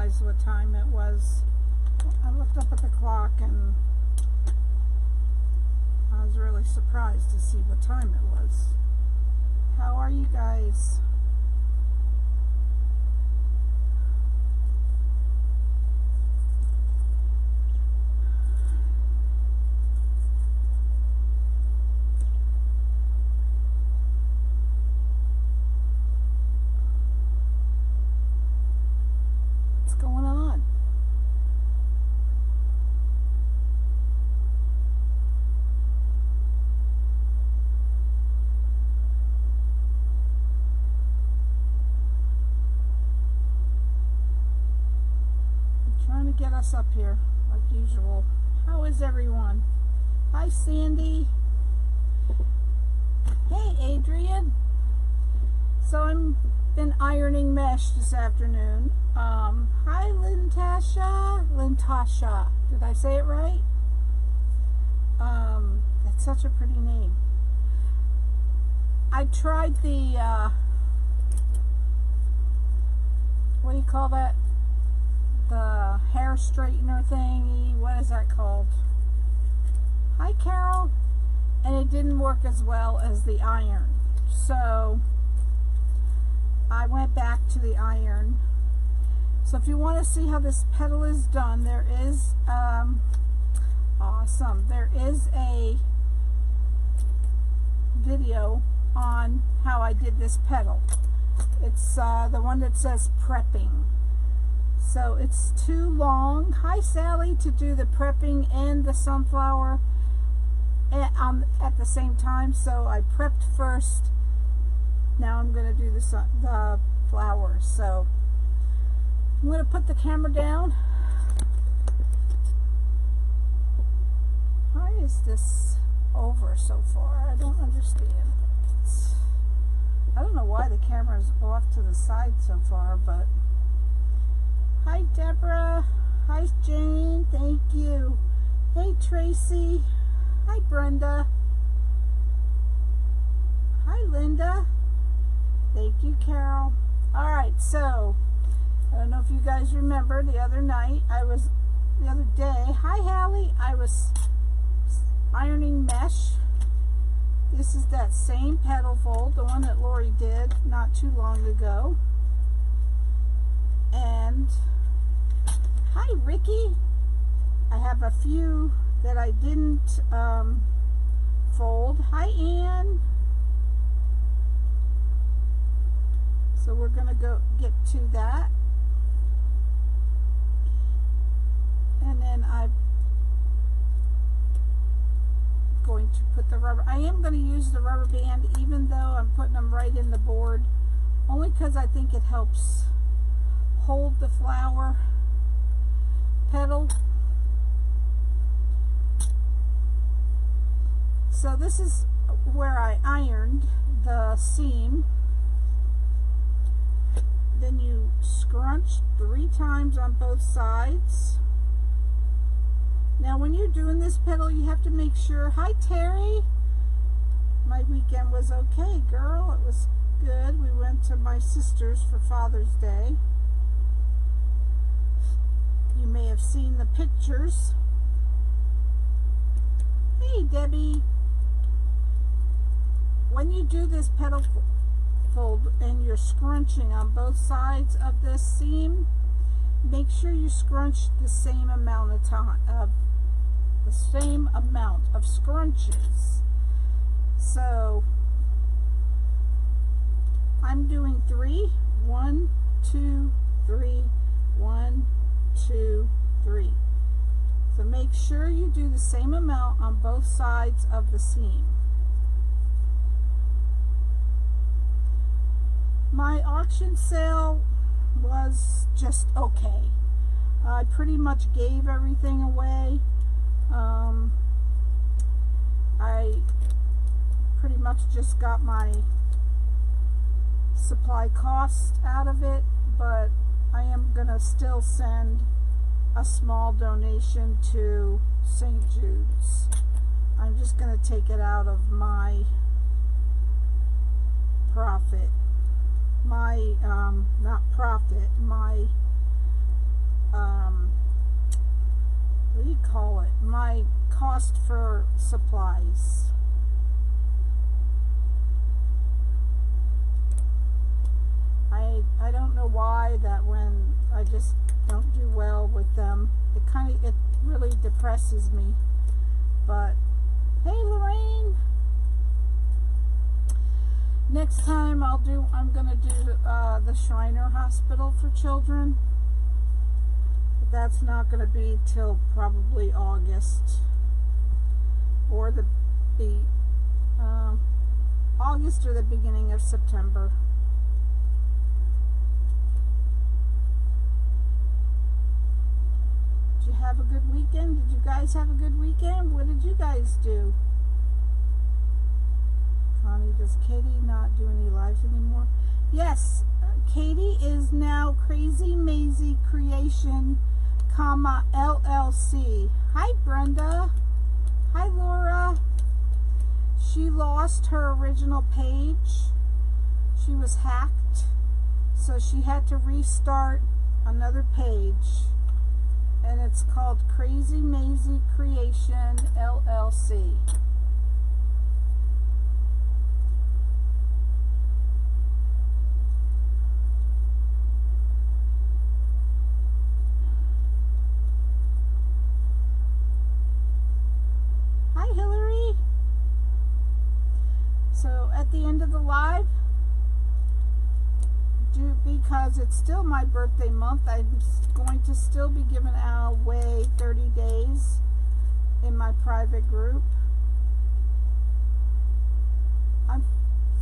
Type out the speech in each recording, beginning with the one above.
realize what time it was. I looked up at the clock and I was really surprised to see what time it was. How are you guys? What's going on? Trying to get us up here like usual. How is everyone? Hi Sandy. Hey Adrian. So I'm been ironing mesh this afternoon. Hi Lintasha. Did I say it right? That's such a pretty name. I tried the what do you call that? The hair straightener thingy, what is that called? Hi Carol. And it didn't work as well as the iron, so I went back to the iron. So if you want to see how this petal is done, there is awesome, there is a video on how I did this petal. It's the one that says prepping. So it's too long, hi Sally, to do the prepping and the sunflower at the same time. So I prepped first. Now I'm going to do the flowers. So I'm going to put the camera down. Why is this over so far? I don't understand. I don't know why the camera is off to the side so far, but hi Deborah. Hi Jane. Thank you. Hey Tracy. Hi Brenda. Hi Linda. Thank you Carol. Alright, so I don't know if you guys remember the other day, hi Hallie, I was ironing mesh. This is that same petal fold, the one that Lori did not too long ago. And hi Ricky. I have a few that I didn't fold. Hi Ann. So we're going to go get to that. And then I'm going to put the rubber. I am going to use the rubber band even though I'm putting them right in the board. Only because I think it helps hold the flower petal. So this is where I ironed the seam. Then you scrunch 3 times on both sides. Now when you're doing this petal, you have to make sure, hi Terry, my weekend was okay girl, it was good. We went to my sister's for Father's Day. You may have seen the pictures. Hey Debbie. When you do this petal fold and you're scrunching on both sides of this seam, make sure you scrunch the same amount of time, the same amount of scrunches. So I'm doing 3, 1, 2, 3, 1, 2, 3. So make sure you do the same amount on both sides of the seam. My auction sale was just okay. I pretty much gave everything away. I pretty much just got my supply cost out of it, but I am gonna still send a small donation to St. Jude's. I'm just gonna take it out of my profit. My not profit, my cost for supplies. I don't know why that when I just don't do well with them, it really depresses me. But hey, Lorraine, next time I'm gonna do the Shriner Hospital for Children. But that's not gonna be till probably August, or August or the beginning of September. Did you have a good weekend? Did you guys have a good weekend? What did you guys do? Connie, does Katie not do any lives anymore? Yes, Katie is now Crazy Maisie Creation, LLC. Hi, Brenda. Hi, Laura. She lost her original page. She was hacked, so she had to restart another page. And it's called Crazy Maisie Creation, LLC. Hi, Hillary. So at the end of the live, because it's still my birthday month, I'm going to still be giving away 30 days in my private group. I'm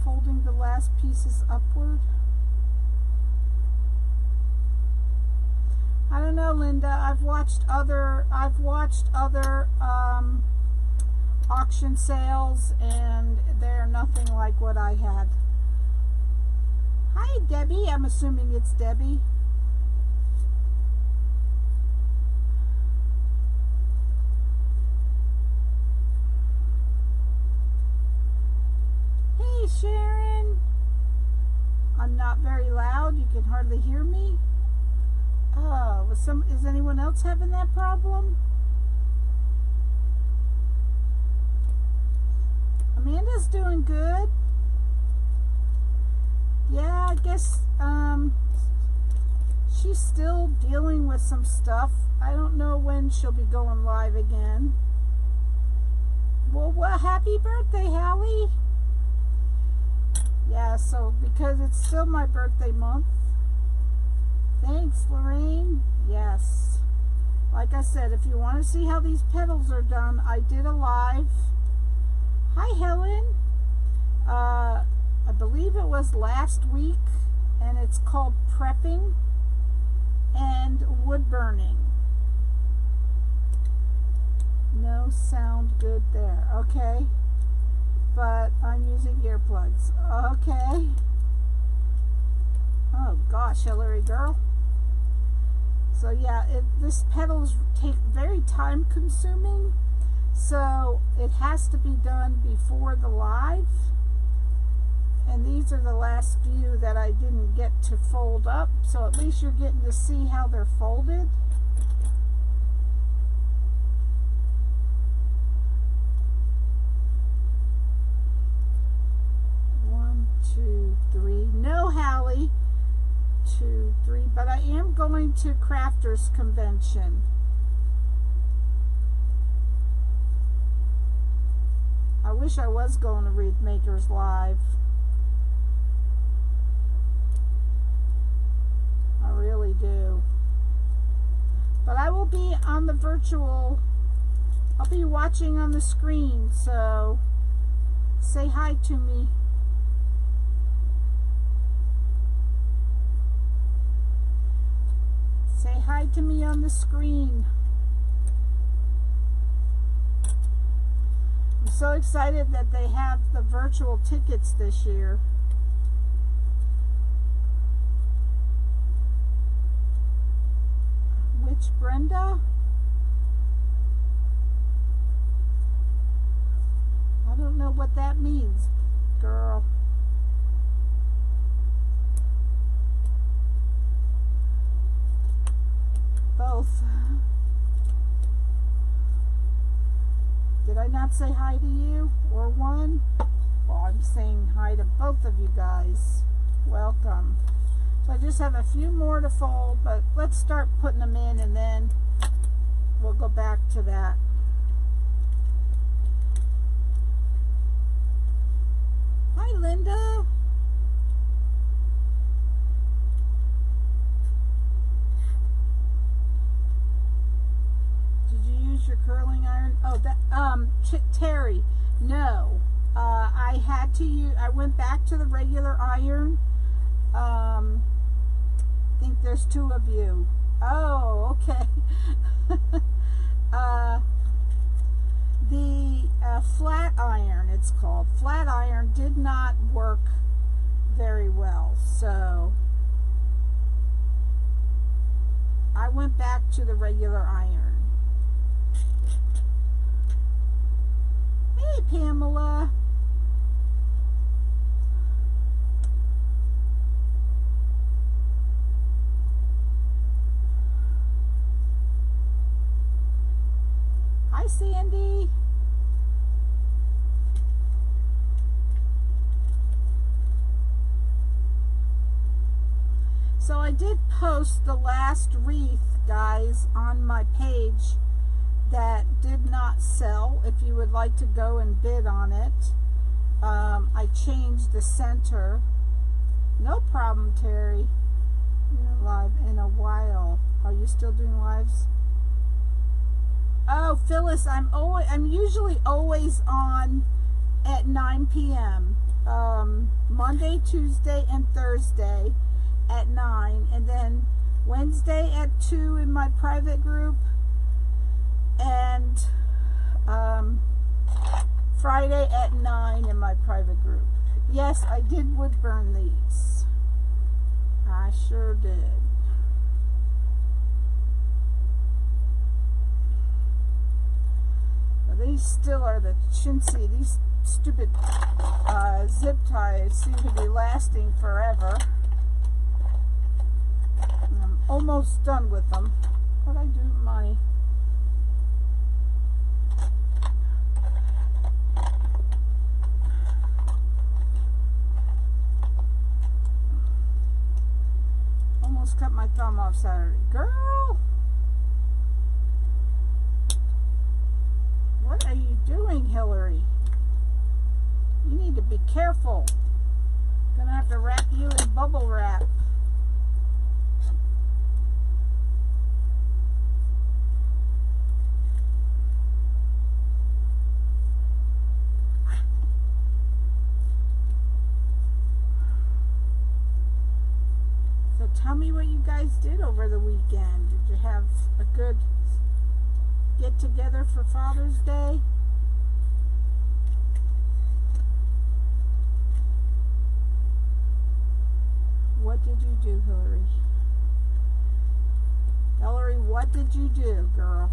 folding the last pieces upward. I don't know, Linda. I've watched other auction sales, and they're nothing like what I had. Hi, Debbie. I'm assuming it's Debbie. Hey, Sharon. I'm not very loud. You can hardly hear me. Oh, is anyone else having that problem? Amanda's doing good. Yeah, I guess she's still dealing with some stuff. I don't know when she'll be going live again. Well, happy birthday, Hallie. Yeah, so because it's still my birthday month. Thanks, Lorraine. Yes. Like I said, if you want to see how these petals are done, I did a live. Hi, Helen. I believe it was last week, and it's called Prepping and Wood Burning. No sound good there. Okay. But I'm using earplugs. Okay. Oh gosh, Hillary girl. So yeah, this petals take very time consuming, so it has to be done before the live. And these are the last few that I didn't get to fold up, so at least you're getting to see how they're folded. One, two, three. No, Hallie. 2, 3. But I am going to Crafters Convention. I wish I was going to Wreath Makers Live. I really do. But I will be on the virtual. I'll be watching on the screen, so say hi to me. Say hi to me on the screen. I'm so excited that they have the virtual tickets this year. Which Brenda? I don't know what that means, girl. Both. not say hi to you or one? Well, I'm saying hi to both of you guys. Welcome. So I just have a few more to fold, but let's start putting them in and then we'll go back to that. Hi, Linda. Did you use your curling iron? Oh, that Terry. No. I had to use. I went back to the regular iron. I think there's two of you. Oh, okay. The flat iron, it's called. Flat iron did not work very well, so I went back to the regular iron. Hey, Pamela. Hi, Sandy. So I did post the last wreath, guys, on my page that did not sell. If you would like to go and bid on it, I changed the center. No problem, Terry. You're live in a while. Are you still doing lives? Oh, Phyllis, I'm usually always on at 9 p.m. Monday, Tuesday, and Thursday at 9, and then Wednesday at 2 in my private group, and Friday at 9 in my private group. Yes, I did wood burn these. I sure did. These still are the chintzy. These stupid zip ties seem to be lasting forever. And I'm almost done with them. What I do my almost cut my thumb off Saturday. Girl! What are you doing, Hillary? You need to be careful. Gonna have to wrap you in bubble wrap. So tell me what you guys did over the weekend. Did you have a good get together for Father's Day? What did you do, Hillary? Hillary, what did you do, girl?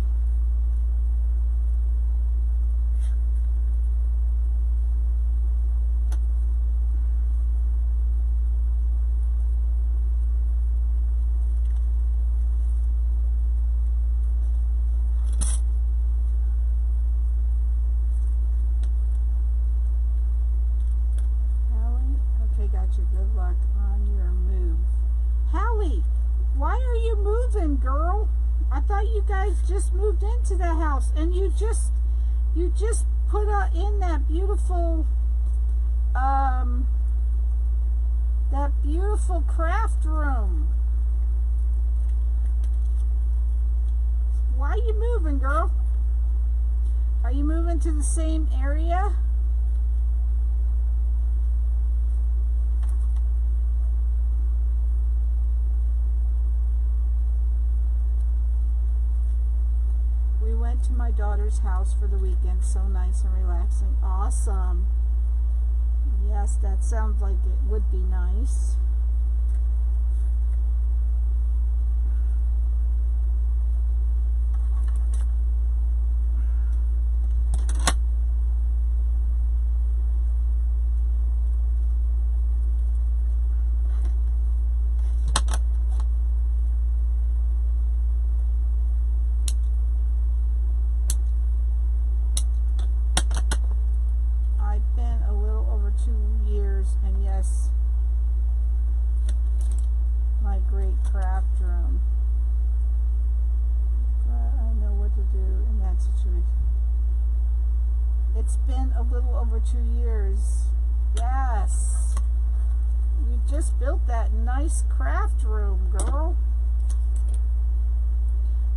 Good luck on your move. Hallie, why are you moving, girl? I thought you guys just moved into the house and you just put in that beautiful craft room. Why are you moving, girl? Are you moving to the same area? We went to my daughter's house for the weekend. So nice and relaxing. Awesome. Yes, that sounds like it would be nice. It's been a little over 2 years. Yes. You just built that nice craft room, girl.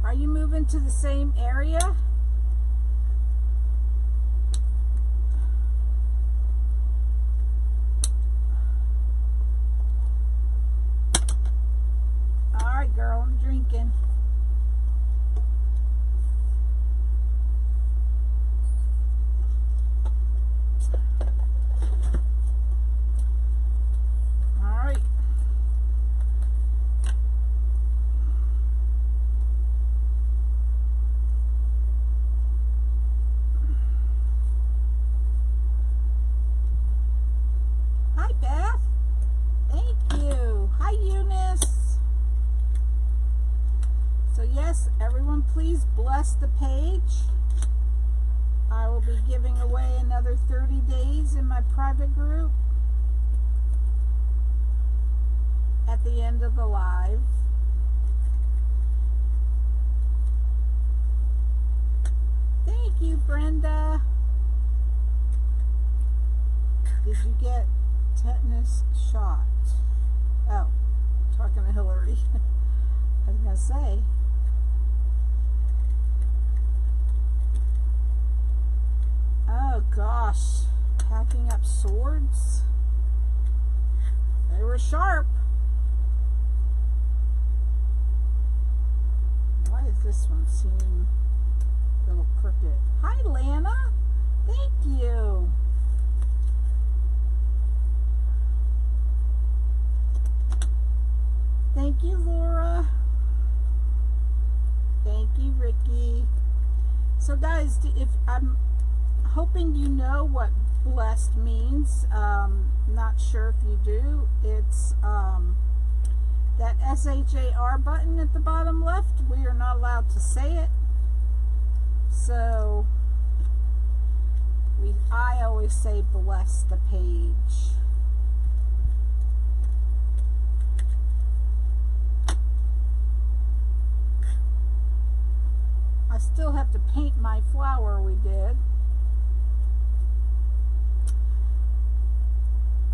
Are you moving to the same area? All right, girl, I'm drinking. Please bless the page. I will be giving away another 30 days in my private group at the end of the live. Thank you, Brenda. Did you get tetanus shot? Oh, talking to Hillary. I was going to say. Oh gosh, packing up swords. They were sharp. Why does this one seem a little crooked? Hi, Lana. Thank you. Thank you, Laura. Thank you, Ricky. So guys, if I'm hoping you know what blessed means. Not sure if you do. It's that SHAR button at the bottom left. We are not allowed to say it. So I always say bless the page. I still have to paint my flower we did.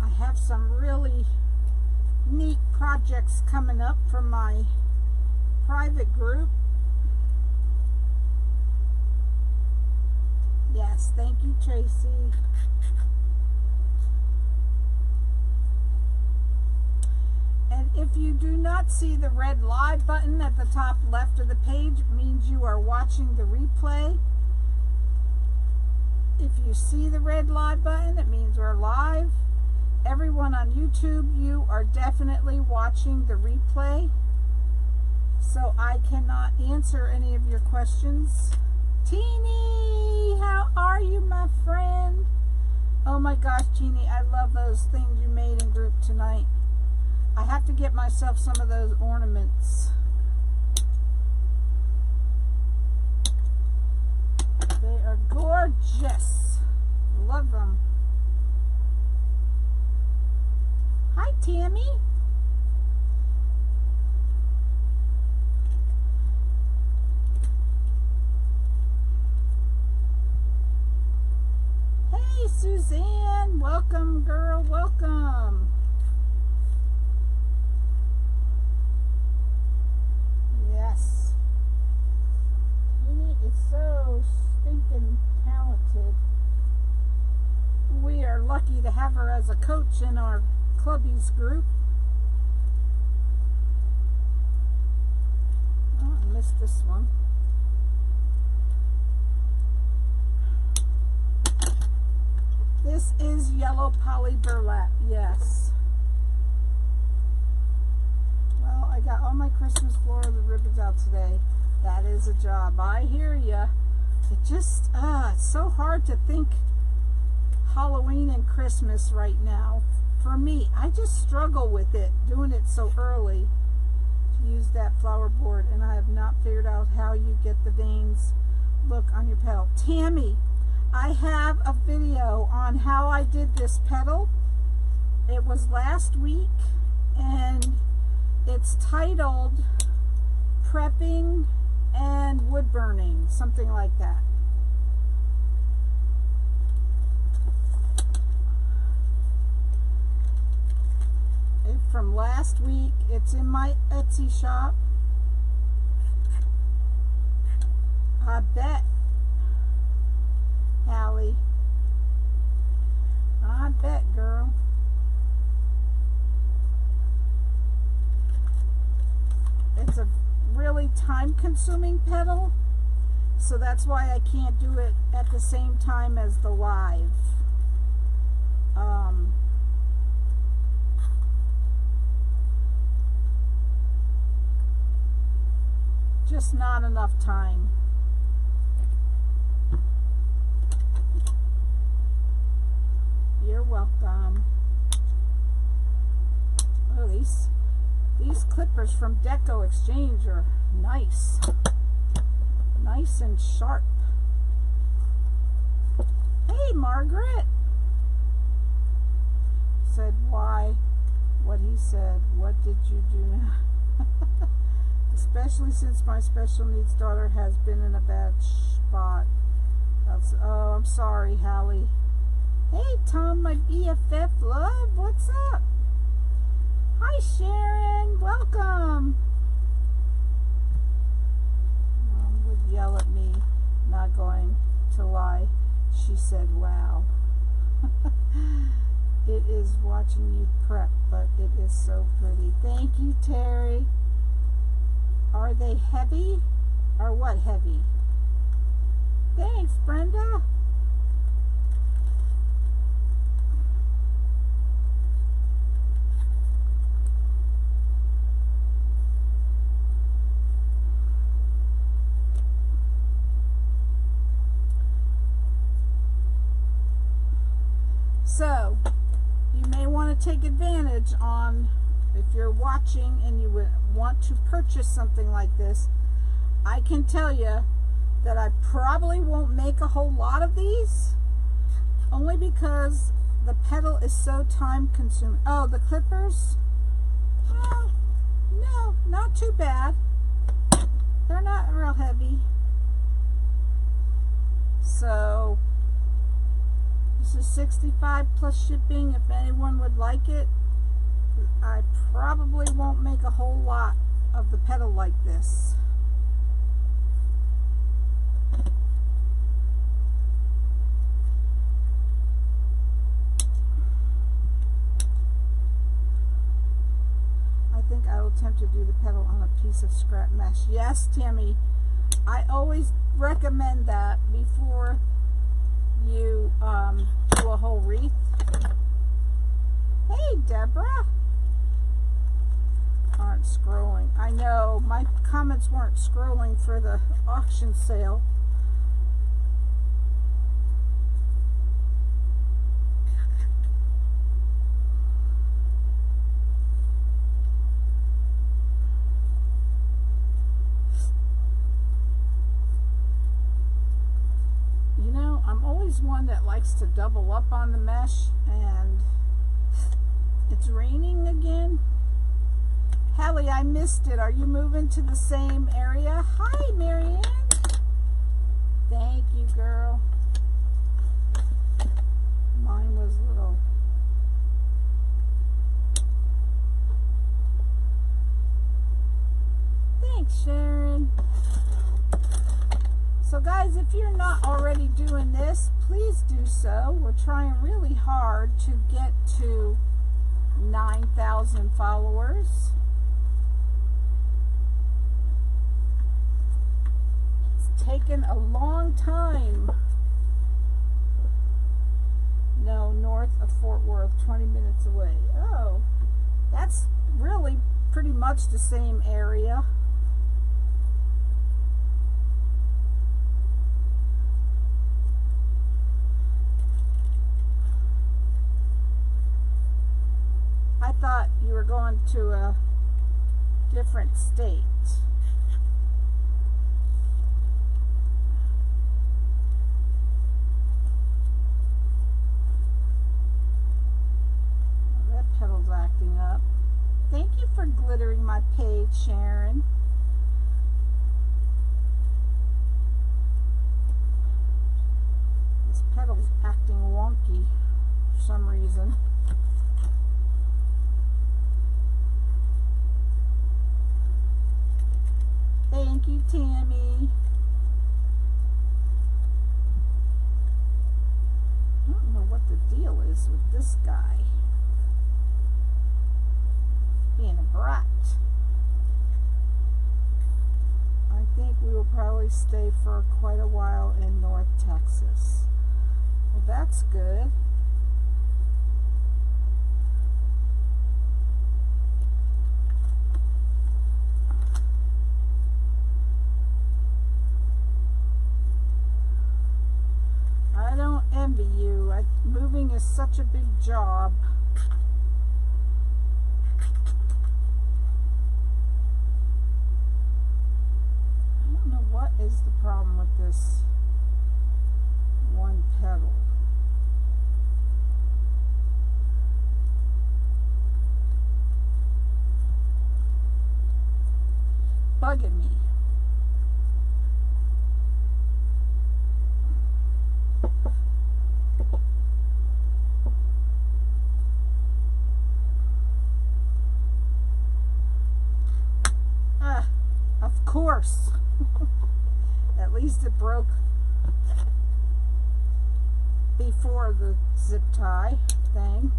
I have some really neat projects coming up for my private group. Yes, thank you, Tracy. And if you do not see the red live button at the top left of the page, it means you are watching the replay. If you see the red live button, it means we're live. Everyone on YouTube, you are definitely watching the replay, so I cannot answer any of your questions. Teeny, how are you, my friend? Oh my gosh, Jeannie, I love those things you made in group tonight. I have to get myself some of those ornaments. They are gorgeous. Love them. Hi, Tammy. Hey, Suzanne. Welcome, girl. Welcome. Yes. Jeannie is so stinking talented. We are lucky to have her as a coach in our clubbies group. Oh, I missed this one. This is yellow poly burlap, yes. Well, I got all my Christmas floral ribbons out today. That is a job. I hear ya. It just, it's so hard to think Halloween and Christmas right now. For me, I just struggle with it, doing it so early to use that flower board, and I have not figured out how you get the veins look on your petal. Tammy, I have a video on how I did this petal. It was last week, and it's titled Prepping and Wood Burning, something like that. from last week. It's in my Etsy shop. I bet, Hallie. I bet, girl. It's a really time-consuming petal, so that's why I can't do it at the same time as the live. Just not enough time. You're welcome. Oh, these clippers from Deco Exchange are nice. Nice and sharp. Hey, Margaret. Said why? What he said. What did you do now? Especially since my special needs daughter has been in a bad spot. Oh, I'm sorry, Hallie. Hey, Tom, my BFF love. What's up? Hi, Sharon. Welcome. Mom would yell at me, not going to lie. She said, wow. It is watching you prep, but it is so pretty. Thank you, Terry. Are they heavy? Or what heavy? Thanks, Brenda. So, you may want to take advantage on, if you're watching and you would want to purchase something like this. I can tell you that I probably won't make a whole lot of these, only because the petal is so time consuming. Oh, the clippers? No, not too bad. They're not real heavy. So, this is $65 plus shipping. If anyone would like it, I probably won't make a whole lot of the petal like this. I think I will attempt to do the petal on a piece of scrap mesh. Yes, Tammy, I always recommend that before you do a whole wreath. Hey, Deborah. Aren't scrolling. I know my comments weren't scrolling for the auction sale. You know, I'm always one that likes to double up on the mesh, and it's raining again. Hallie, I missed it. Are you moving to the same area? Hi, Marianne. Thank you, girl. Mine was little. Thanks, Sharon. So guys, if you're not already doing this, please do so. We're trying really hard to get to 9,000 followers. It's taken a long time. No, north of Fort Worth, 20 minutes away. Oh, that's really pretty much the same area. I thought you were going to a different state. Oh, that petal's acting up. Thank you for glittering my page, Sharon. This petal's acting wonky for some reason. Thank you, Tammy. I don't know what the deal is with this guy. Being a brat. I think we will probably stay for quite a while in North Texas. Well, that's good. I don't envy you. Moving is such a big job. I don't know what is the problem with this one petal. Bugging me. Of course. At least it broke before the zip tie thing.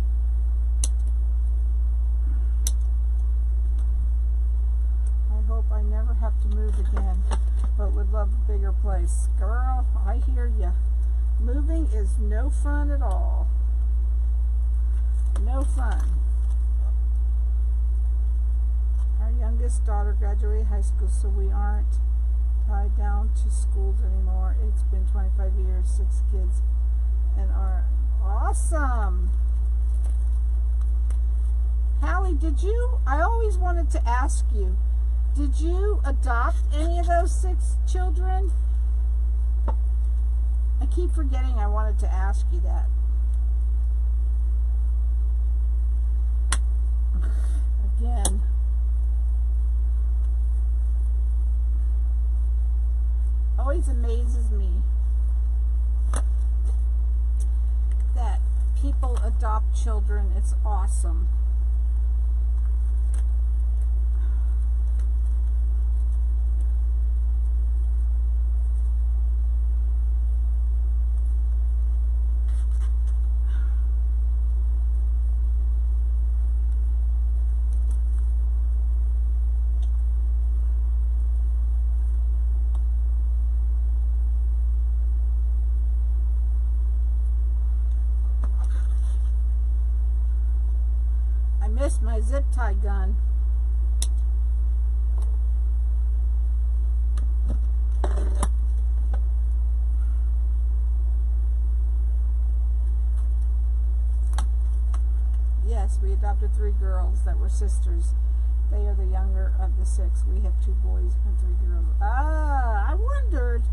I hope I never have to move again, but would love a bigger place. Girl, I hear ya. Moving is no fun at all. No fun. Our youngest daughter graduated high school, so we aren't tied down to schools anymore. It's been 25 years, 6 kids, and are awesome. Hallie, I always wanted to ask you, did you adopt any of those 6 children? I keep forgetting I wanted to ask you that. Again. Always amazes me that people adopt children. It's awesome. Missed my zip tie gun. Yes, we adopted 3 girls that were sisters. They are the younger of the 6. We have 2 boys and 3 girls. I wondered.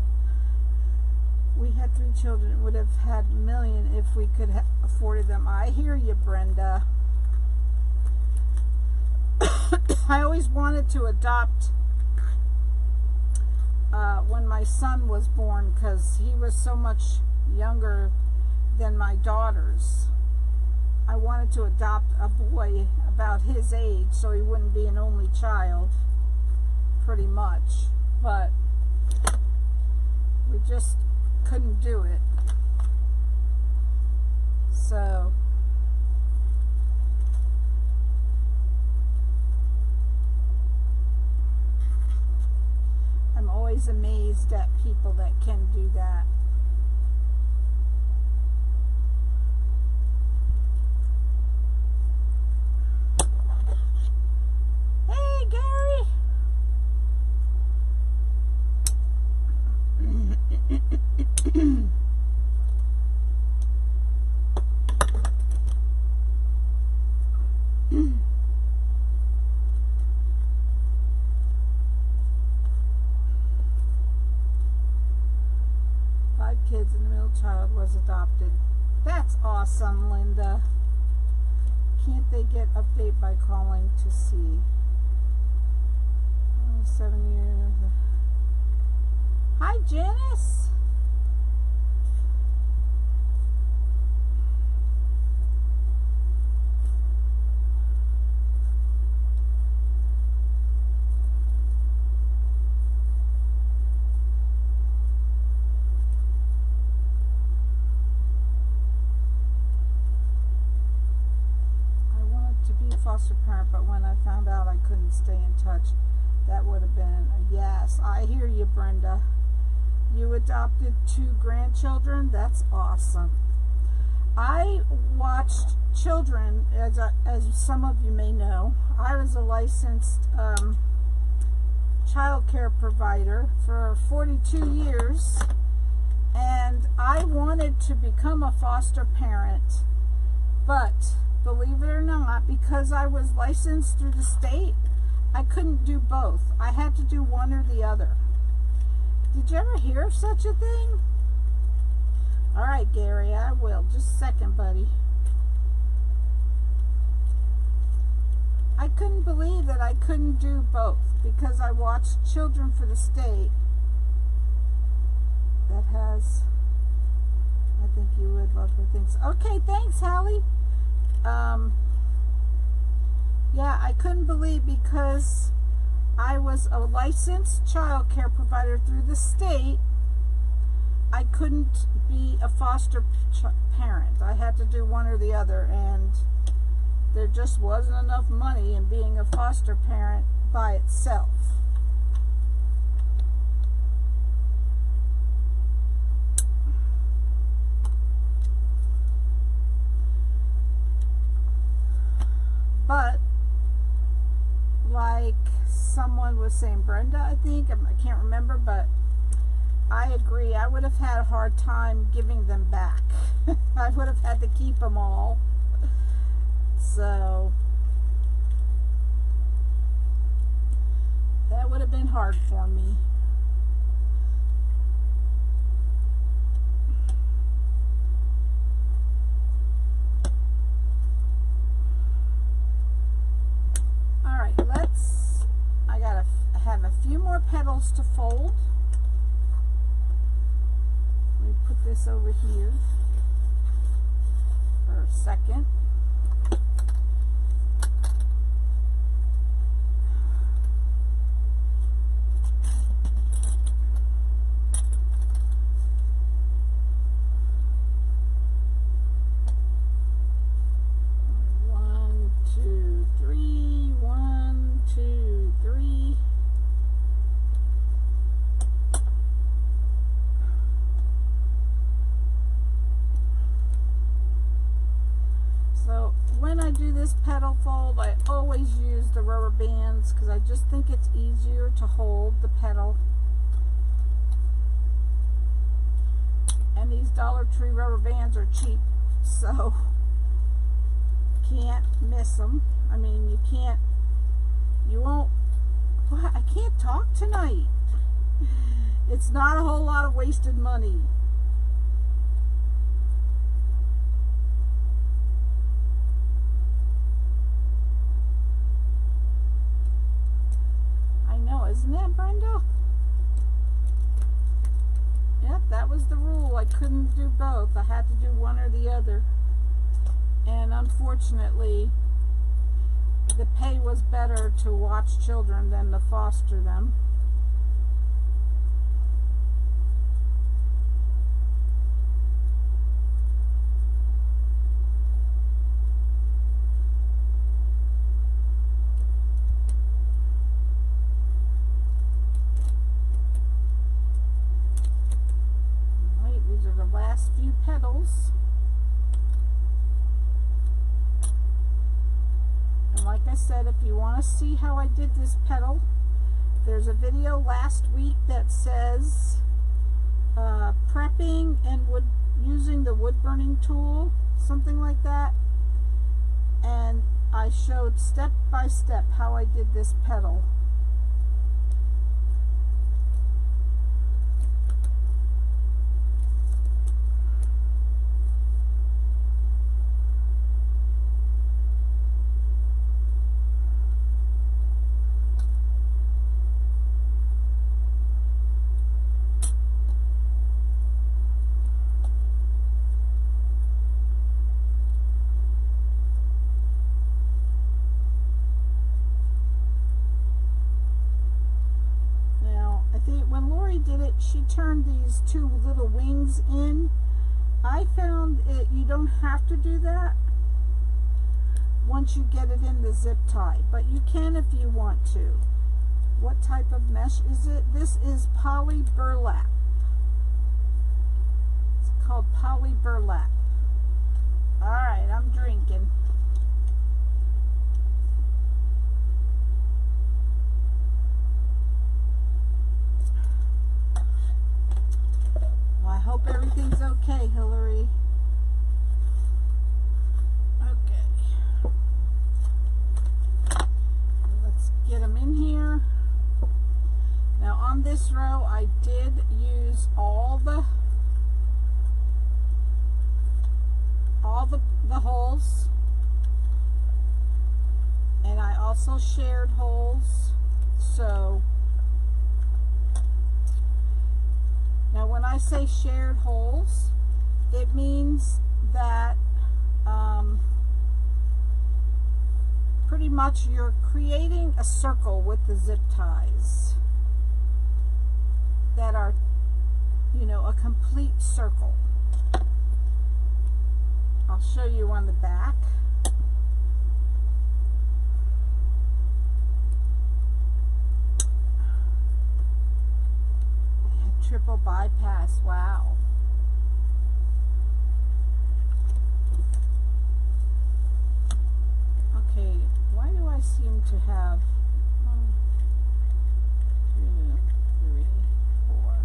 We had 3 children. Would have had a million if we could have afforded them. I hear you, Brenda. I always wanted to adopt when my son was born, because he was so much younger than my daughters. I wanted to adopt a boy about his age so he wouldn't be an only child, pretty much. But we just couldn't do it. So I'm always amazed at people that can do that. Hey, Gary! 5 kids and the middle child was adopted. That's awesome, Linda. Can't they get update by calling to see? 7 years. Hi, Janice. foster parent, but when I found out I couldn't stay in touch, that would have been a yes. I hear you, Brenda. You adopted 2 grandchildren? That's awesome. I watched children, as some of you may know. I was a licensed child care provider for 42 years, and I wanted to become a foster parent, but believe it or not, because I was licensed through the state, I couldn't do both. I had to do one or the other. Did you ever hear of such a thing? All right, Gary, I will. Just a second, buddy. I couldn't believe that I couldn't do both because I watched Children for the State. That has, I think you would love her things. Okay, thanks, Hallie. Yeah, I couldn't believe because I was a licensed child care provider through the state. I couldn't be a foster parent. I had to do one or the other, and there just wasn't enough money in being a foster parent by itself. But like someone was saying, Brenda, I think, I can't remember, but I agree. I would have had a hard time giving them back. I would have had to keep them all. So that would have been hard for me. All right, I gotta have a few more petals to fold. Let me put this over here for a second. Petal fold, I always use the rubber bands because I just think it's easier to hold the petal. And these Dollar Tree rubber bands are cheap, so can't miss them. I mean, you won't, what? I can't talk tonight. It's not a whole lot of wasted money. Isn't that, Brenda? Yep, that was the rule. I couldn't do both. I had to do one or the other. And unfortunately, the pay was better to watch children than to foster them. Few petals, and like I said, if you want to see how I did this petal, there's a video last week that says prepping and using the wood burning tool, something like that, and I showed step by step how I did this petal. She turned these 2 little wings in. I found you don't have to do that. once you get it in the zip tie, but you can if you want to. What type of mesh is it? This is poly burlap. It's called poly burlap. All right, I'm drinking. Well, I hope everything's okay, Hillary. Okay. Let's get them in here. Now on this row, I did use all the holes, and I also shared holes. So now when I say shared holes, it means that pretty much you're creating a circle with the zip ties that are, you know, a complete circle. I'll show you on the back. Triple bypass, wow. Okay, why do I seem to have 1, 2, 3, 4.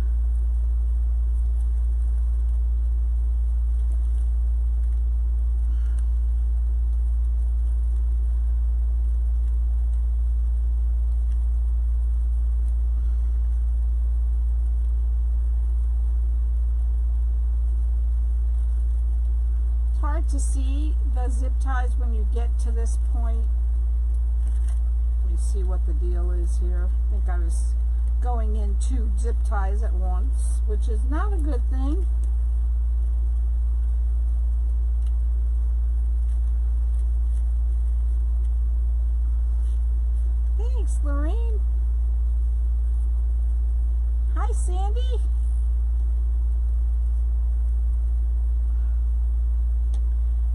Hard to see the zip ties when you get to this point. Let me see what the deal is here. I think I was going in 2 zip ties at once, which is not a good thing. Thanks, Lorraine. Hi, Sandy.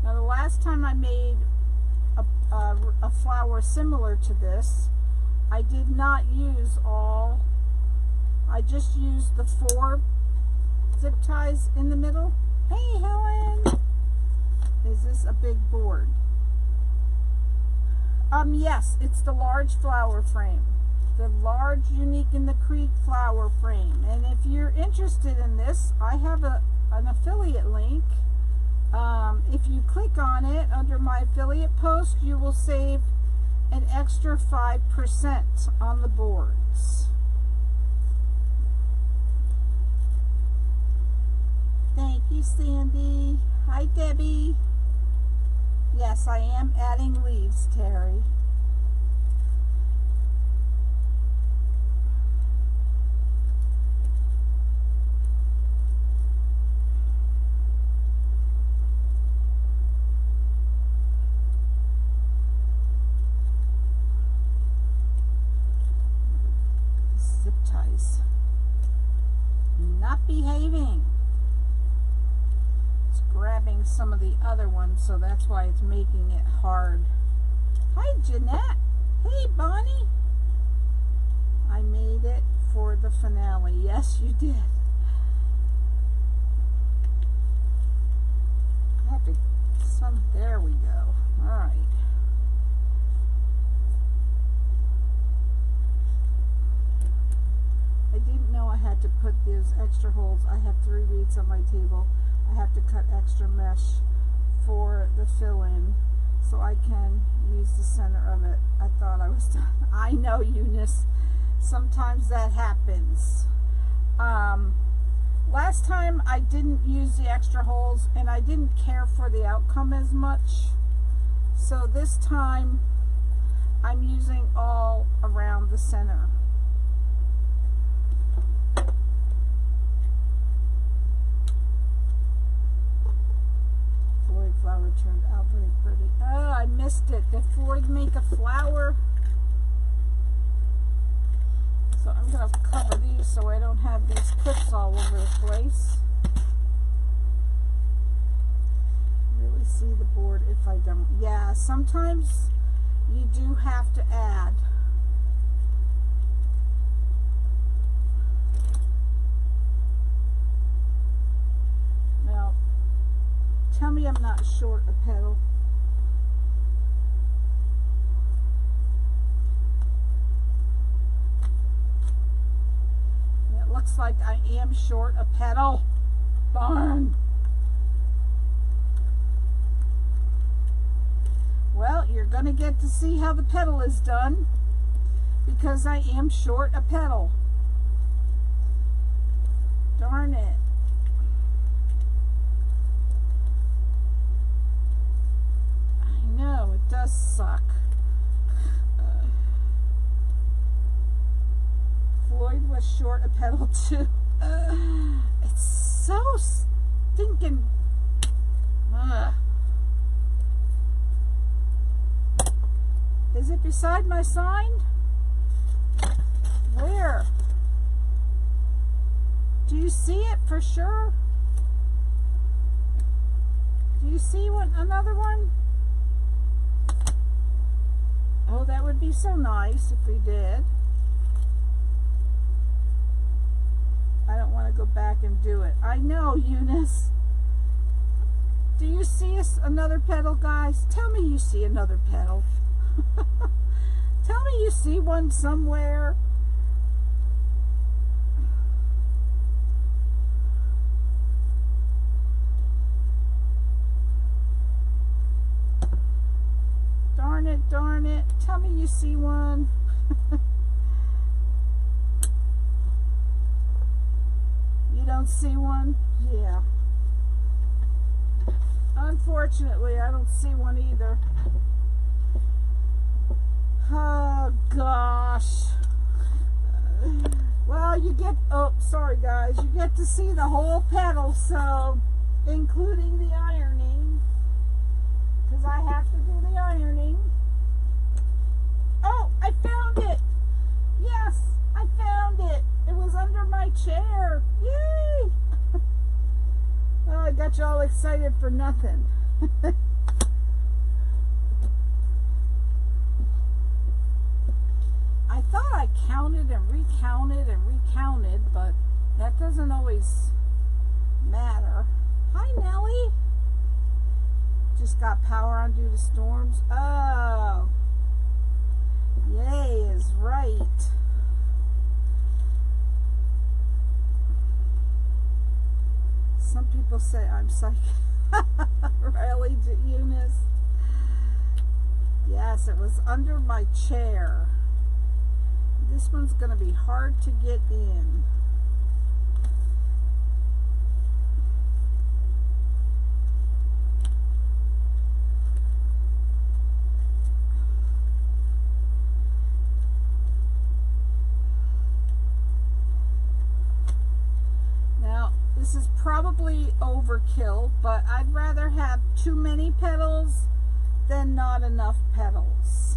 Now the last time I made a flower similar to this, I did not use all, I just used the 4 zip ties in the middle. Hey Helen! Is this a big board? Yes, it's the large flower frame. The large Unique in the Creek flower frame. And if you're interested in this, I have an affiliate link. If you click on it under my affiliate post, you will save an extra 5% on the boards. Thank you, Sandy. Hi, Debbie. Yes, I am adding leaves, Terry. Zip ties. Not behaving. It's grabbing some of the other ones, so that's why it's making it hard. Hi, Jeanette. Hey, Bonnie. I made it for the finale. Yes, you did. I have to, there we go. All right. I didn't know I had to put these extra holes. I have 3 wreaths on my table. I have to cut extra mesh for the fill-in so I can use the center of it. I thought I was done. I know, Eunice. Sometimes that happens. Last time I didn't use the extra holes and I didn't care for the outcome as much. So this time I'm using all around the center. Flower turned out very pretty. Oh, I missed it. Did Floyd make a flower? So I'm going to cover these so I don't have these clips all over the place. Really see the board if I don't. Yeah, sometimes you do have to add. Now, tell me I'm not short a petal. It looks like I am short a petal. Darn. Well, you're going to get to see how the petal is done because I am short a petal. Darn it. I know, it does suck. Floyd was short a petal too. It's so stinking. Is it beside my sign? Where? Do you see it for sure? Do you see another one? Oh, that would be so nice if we did. I don't want to go back and do it. I know, Eunice. Do you see another petal, guys? Tell me you see another petal. Tell me you see one somewhere. Darn it, darn it. Tell me you see one. You don't see one? Yeah. Unfortunately, I don't see one either. Oh, gosh. Well, you get, oh, sorry guys, you get to see the whole petal, so, including the ironing, because I have to do the ironing. Oh, I found it. Yes, I found it. It was under my chair. Yay! Oh, I got you all excited for nothing. I thought I counted and recounted, but that doesn't always matter. Hi, Nellie. Just got power on due to storms. Oh. Yay is right. Some people say I'm psychic. Really, Eunice? Yes, it was under my chair. This one's going to be hard to get in. Now, this is probably overkill, but I'd rather have too many petals than not enough petals.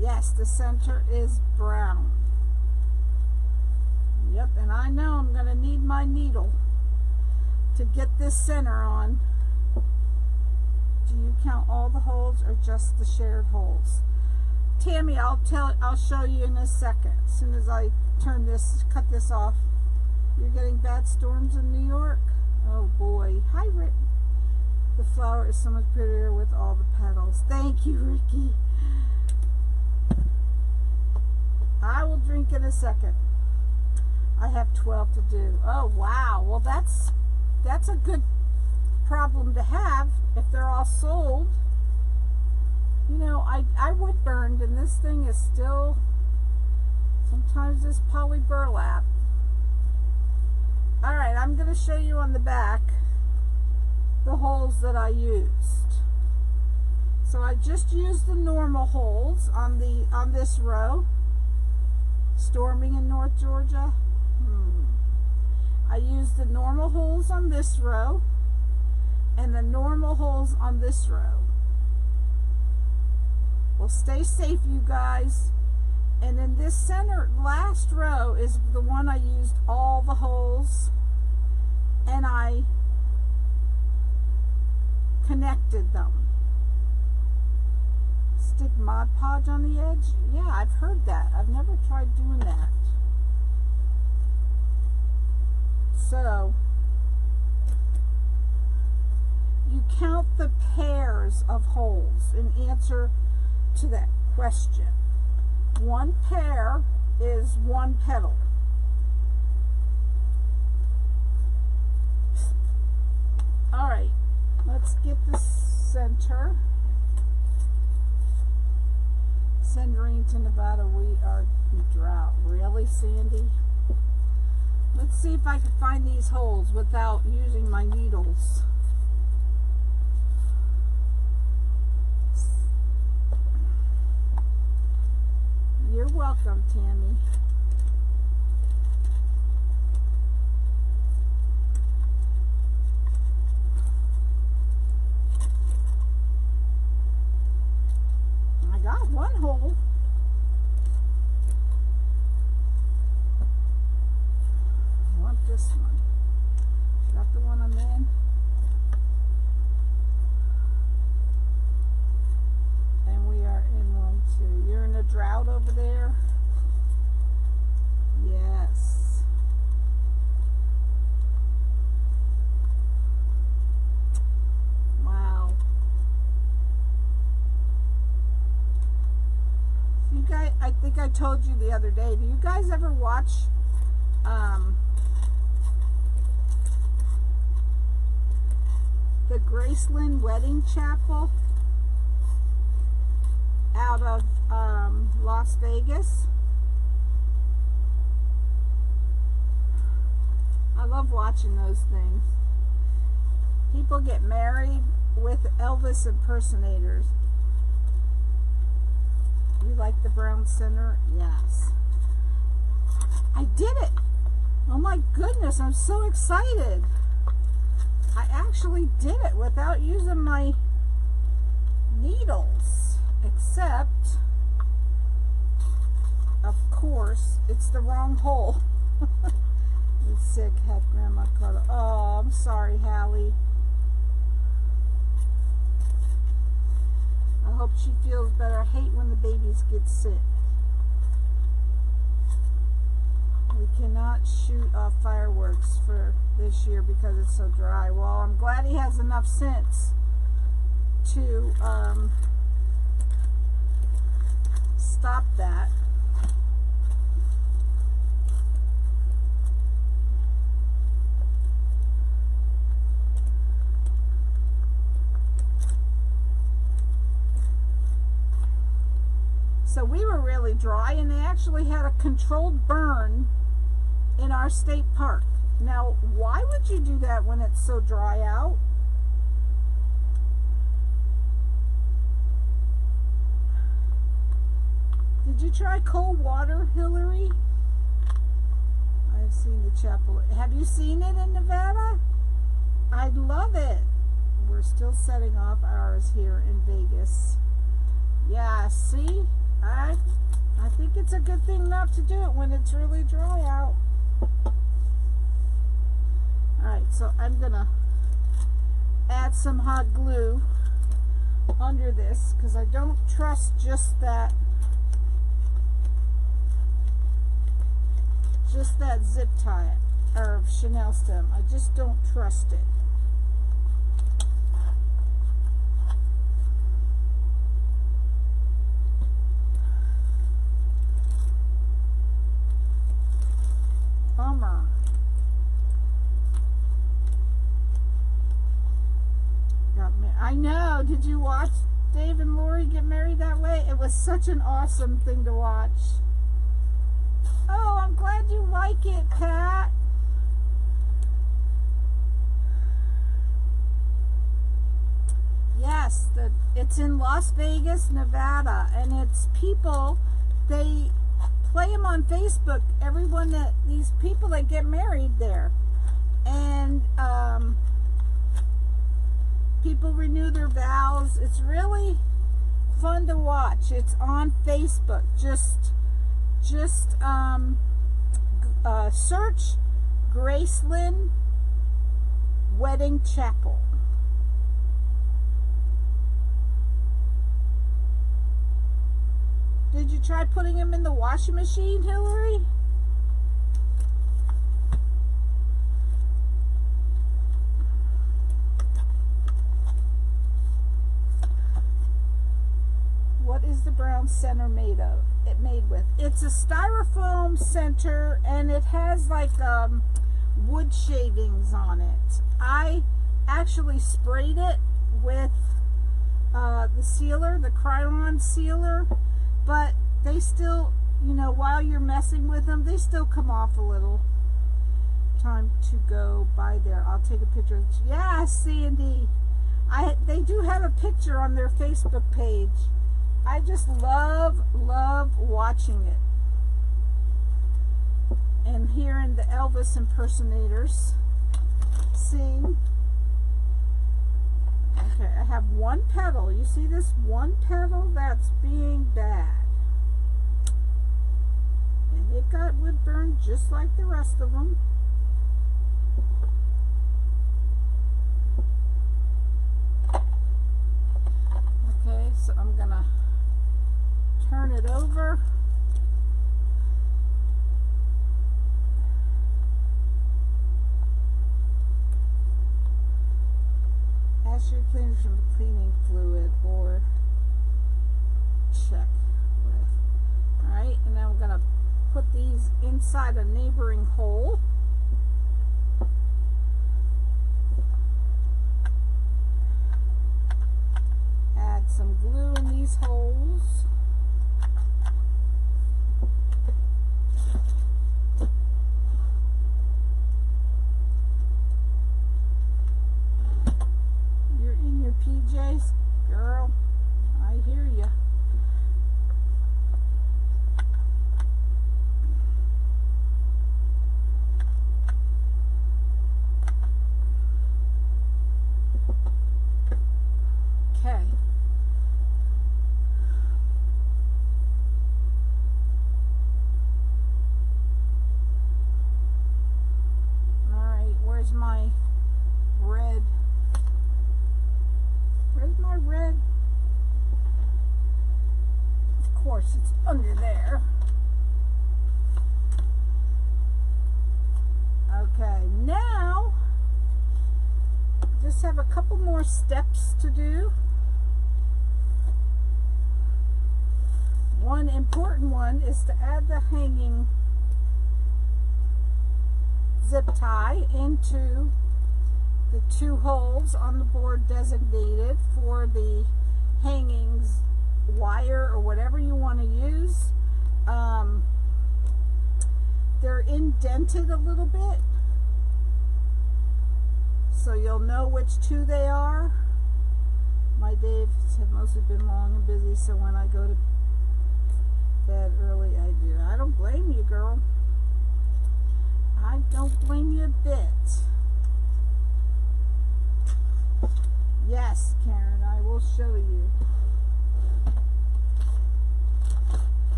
Yes, the center is brown. Yep, and I know I'm going to need my needle to get this center on. Do you count all the holes or just the shared holes? Tammy, I'll show you in a second. As soon as I cut this off. You're getting bad storms in New York? Oh boy. Hi, Rick. The flower is so much prettier with all the petals. Thank you, Ricky. I will drink in a second. I have 12 to do. Oh, wow. Well, that's a good problem to have if they're all sold. You know, I wood burned, and this thing is still, sometimes this poly burlap. All right, I'm going to show you on the back the holes that I used. So I just used the normal holes on this row. Storming in North Georgia. I used the normal holes on this row and the normal holes on this row. Well, stay safe, you guys. And in this center last row is the one I used all the holes, and I connected them. Stick Mod Podge on the edge? Yeah, I've heard that. I've never tried doing that. So, you count the pairs of holes in answer to that question. One pair is one petal. All right, let's get the center. Centering to Nevada, we are in drought. Really, Sandy? Let's see if I can find these holes without using my needles. You're welcome, Tammy. I got one hole. I want this one. Got the one I'm in. And we are in one too. You're in a drought over there? Yes. Wow. You guys, I think I told you the other day, do you guys ever watch the Graceland Wedding Chapel out of Las Vegas? I love watching those things. People get married with Elvis impersonators. You like the brown center? Yes. I did it! Oh my goodness, I'm so excited. I actually did it without using my needles. Except, of course, it's the wrong hole. He's sick, had Grandma Carla. Oh, I'm sorry, Hallie. I hope she feels better. I hate when the babies get sick. We cannot shoot off fireworks for this year because it's so dry. Well, I'm glad he has enough sense to stop that. So we were really dry, and they actually had a controlled burn in our state park. Now, why would you do that when it's so dry out? Did you try cold water, Hillary? I've seen the chapel. Have you seen it in Nevada? I love it. We're still setting off ours here in Vegas. Yeah, see? I think it's a good thing not to do it when it's really dry out. Alright, so I'm gonna add some hot glue under this because I don't trust just that zip tie or Chanel stem. I just don't trust it. Bummer. I know. Did you watch Dave and Lori get married that way? It was such an awesome thing to watch. Oh, I'm glad you like it, Pat. Yes, it's in Las Vegas, Nevada, and it's people, they play them on Facebook, these people that get married there. And people renew their vows. It's really fun to watch. It's on Facebook. Just search Graceland Wedding Chapel. Did you try putting them in the washing machine, Hillary? What is the brown center made with? It's a styrofoam center, and it has like wood shavings on it. I actually sprayed it with the sealer, the Krylon sealer, but they still, you know, while you're messing with them, they still come off a little. Time to go by there. I'll take a picture. Yeah, Sandy. They do have a picture on their Facebook page. I just love watching it and hearing the Elvis impersonators sing. Okay, I have one petal. You see this one petal? That's being bad. And it got wood burned just like the rest of them. Okay, so I'm gonna turn it over. Ask your cleaner for cleaning fluid or check with. Alright, and then I'm going to put these inside a neighboring hole. Add some glue in these holes. PJs, girl, I hear ya. Okay. All right, where's my red? Where's my red? Of course, it's under there. Okay, now just have a couple more steps to do. One important one is to add the hanging zip tie into the two holes on the board designated for the hangings wire or whatever you want to use. They're indented a little bit, so you'll know which two they are. My days have mostly been long and busy, so when I go to bed early, I do. I don't blame you, girl. I don't blame you a bit. Yes, Karen, I will show you.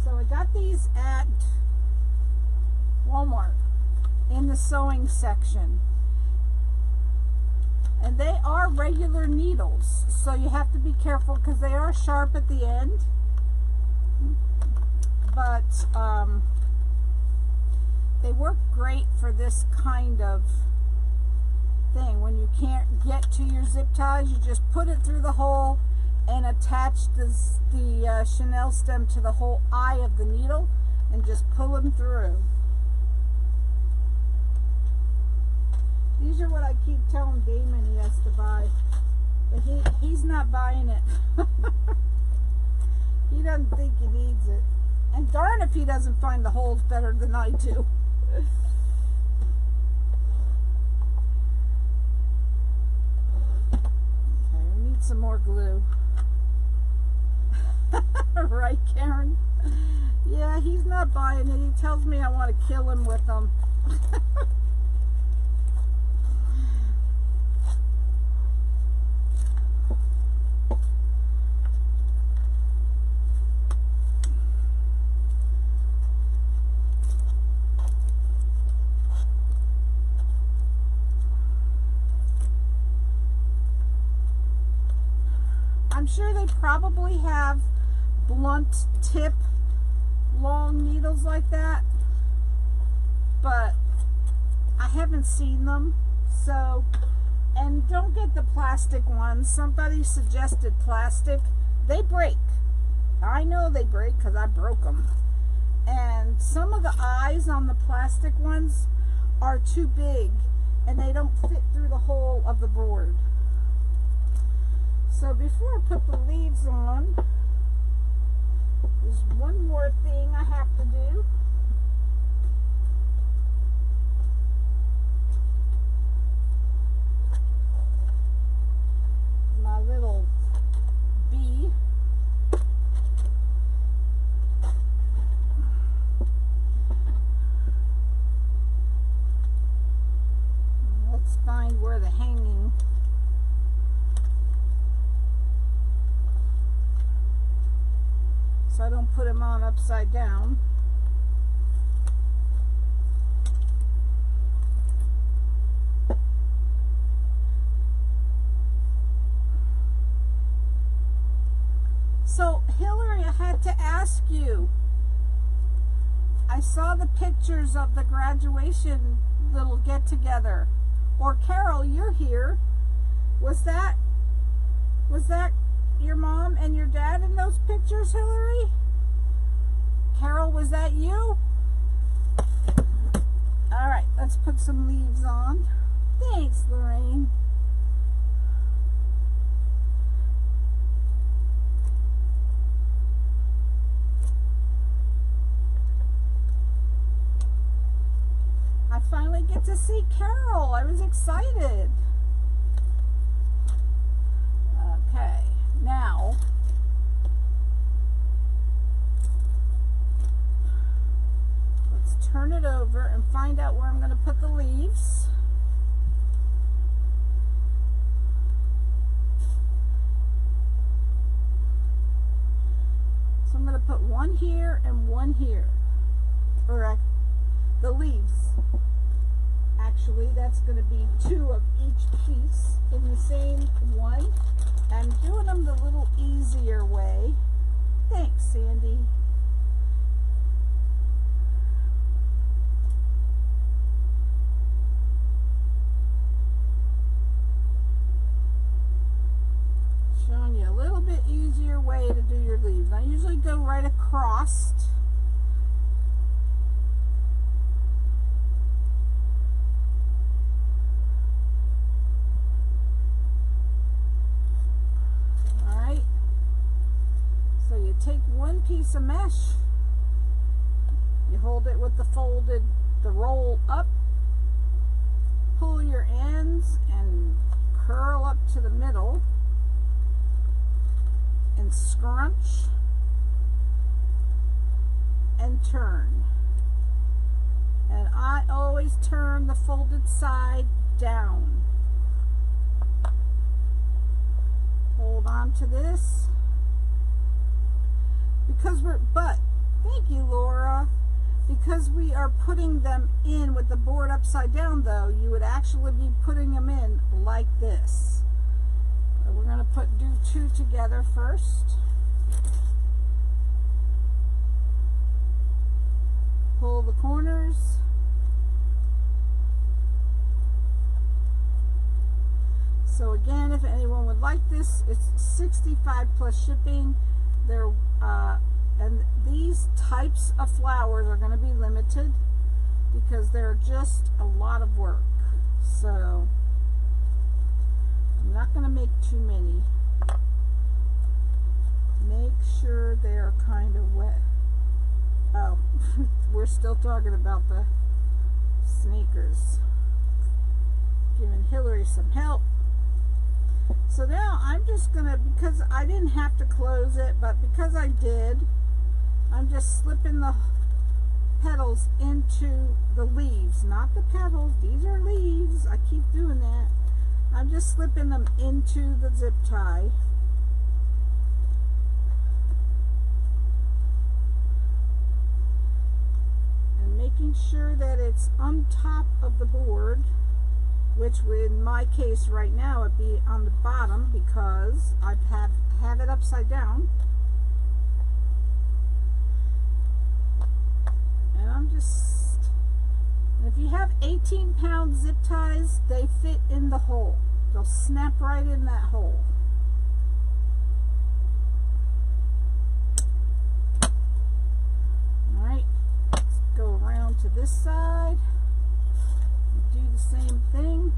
So I got these at Walmart in the sewing section. And they are regular needles, so you have to be careful because they are sharp at the end. But they work great for this kind of thing. When you can't get to your zip ties, you just put it through the hole and attach the chenille stem to the whole eye of the needle and just pull them through. These are what I keep telling Damon he has to buy, but he's not buying it. He doesn't think he needs it. And darn if he doesn't find the holes better than I do. Okay, we need some more glue. Right, Karen? Yeah, he's not buying it. He tells me I want to kill him with them. I'm sure they probably have blunt tip long needles like that, but I haven't seen them. So, and don't get the plastic ones. Somebody suggested plastic. They break. I know they break because I broke them. And some of the eyes on the plastic ones are too big and they don't fit through the hole of the board. So before I put the leaves on, there's one more thing I have to do. My little bee. Let's find where the hanging so I don't put them on upside down. So Hillary, I had to ask you, I saw the pictures of the graduation little get-together. Or Carol, you're here. Was that your mom and your dad in those pictures, Hillary? Carol, was that you? All right, let's put some leaves on. Thanks, Lorraine. I finally get to see Carol. I was excited. Okay, now let's turn it over and find out where I'm going to put the leaves. So I'm going to put one here and one here, or the leaves. Actually, that's going to be two of each piece in the same one. I'm doing them the little easier way. Thanks, Sandy. Showing you a little bit easier way to do your leaves. I usually go right across. Take one piece of mesh, you hold it with the roll up, pull your ends and curl up to the middle and scrunch and turn. And I always turn the folded side down. Hold on to this. But thank you, Laura. Because we are putting them in with the board upside down, though, you would actually be putting them in like this. So we're going to do two together first. Pull the corners. So again, if anyone would like this, it's $65 plus shipping. And these types of flowers are going to be limited because they're just a lot of work. So I'm not going to make too many. Make sure they're kind of wet. Oh, we're still talking about the sneakers. Giving Hillary some help. So now I'm just going to, because I didn't have to close it, but because I did, I'm just slipping the petals into the leaves, not the petals. These are leaves. I keep doing that. I'm just slipping them into the zip tie. And making sure that it's on top of the board. which in my case right now would be on the bottom because I have it upside down. And I'm just, if you have 18-pound zip ties, they fit in the hole. They'll snap right in that hole. Alright, let's go around to this side and do the same thing.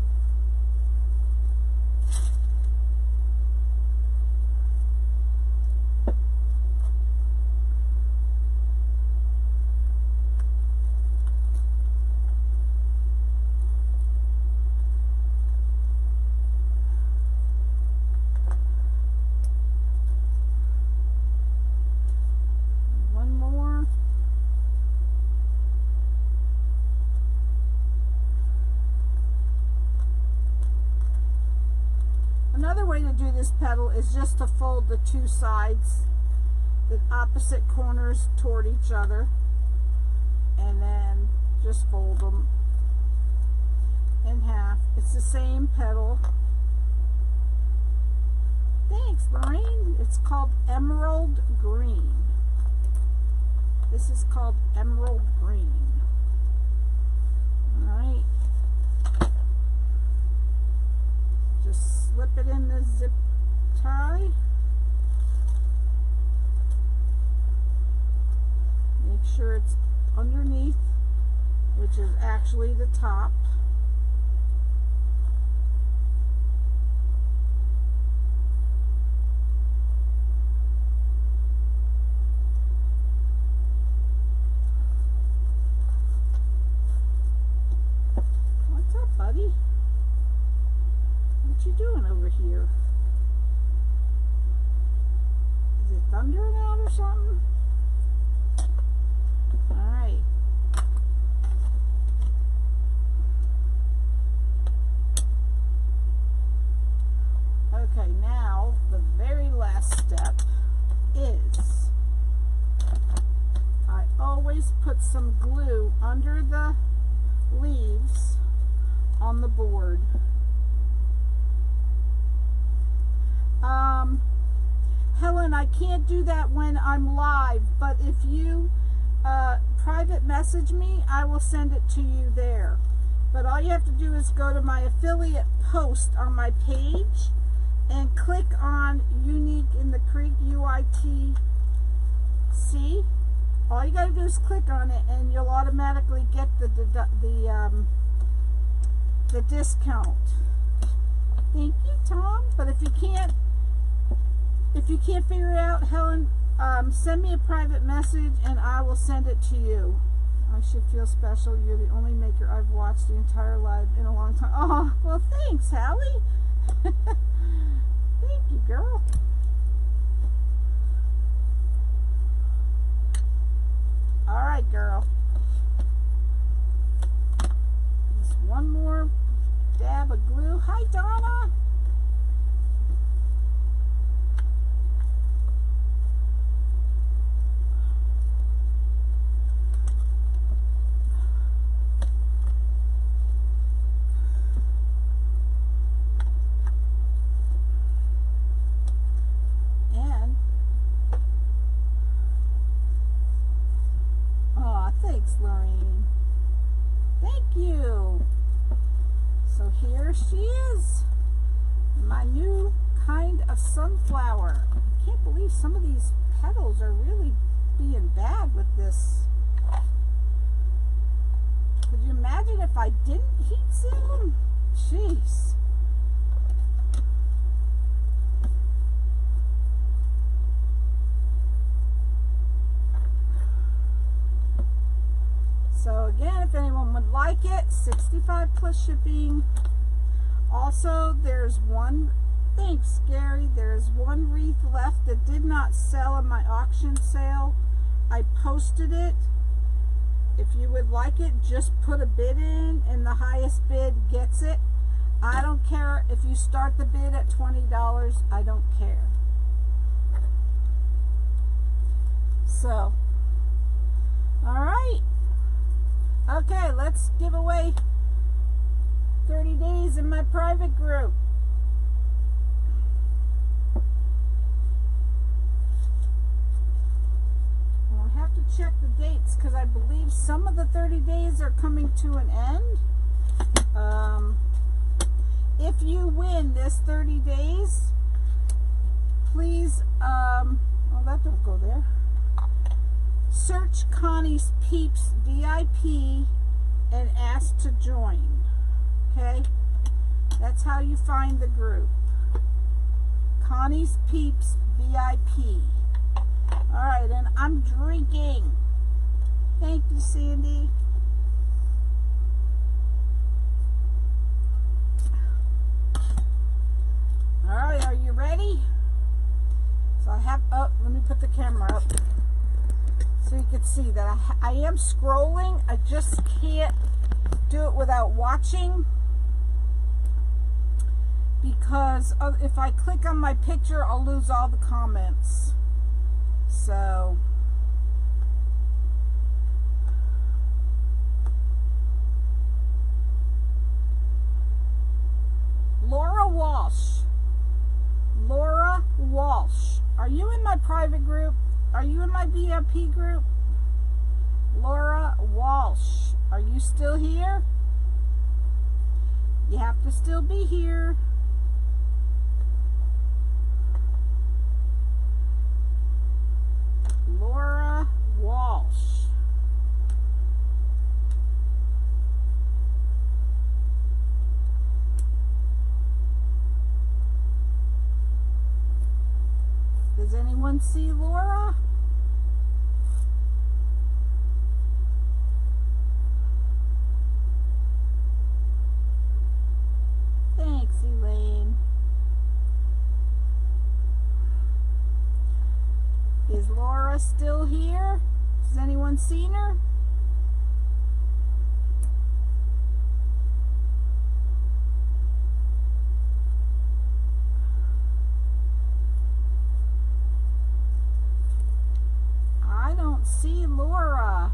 Another way to do this petal is just to fold the two sides, the opposite corners toward each other, and then just fold them in half. It's the same petal. Thanks, Lorraine. It's called emerald green. This is called emerald green. All right. Just slip it in the zip tie. Make sure it's underneath, which is actually the top. What's up, buddy? What you doing over here? Is it thundering out or something? Alright. Okay, now the very last step is I always put some glue under the leaves on the board. Helen, I can't do that when I'm live, but if you private message me, I will send it to you there. But all you have to do is go to my affiliate post on my page and click on Unique in the Creek, UITC. All you got to do is click on it and you'll automatically get the discount. Thank you, Tom. But if you can't figure it out, Helen, send me a private message and I will send it to you. I should feel special. You're the only maker I've watched the entire live in a long time. Oh, well, thanks, Hallie. Thank you, girl. All right, girl. Just one more dab of glue. Hi, Donna. Thanks, Lorraine. Thank you. So here she is, my new kind of sunflower. I can't believe some of these petals are really being bad with this. Could you imagine if I didn't heat seal them? Jeez. So again, if anyone would like it, 65 plus shipping. Also, there's one, thanks Gary, there's one wreath left that did not sell in my auction sale. I posted it. If you would like it, just put a bid in and the highest bid gets it. I don't care if you start the bid at $20, I don't care. So, all right. Okay, let's give away 30 days in my private group. And I have to check the dates because I believe some of the 30 days are coming to an end. If you win this 30 days, please, oh, that don't go there. Search Connie's Peeps VIP and ask to join. Okay? That's how you find the group. Connie's Peeps VIP. Alright, and I'm drinking. Thank you, Sandy. Alright, are you ready? So I have, oh, let me put the camera up so you can see that I am scrolling. I just can't do it without watching, because if I click on my picture, I'll lose all the comments. So Laura Walsh. Laura Walsh. Are you in my private group? Are you in my VIP group? Laura Walsh. Are you still here? You have to still be here. Laura Walsh. Does anyone see Laura? Thanks, Elaine. Is Laura still here? Has anyone seen her? I don't see Laura.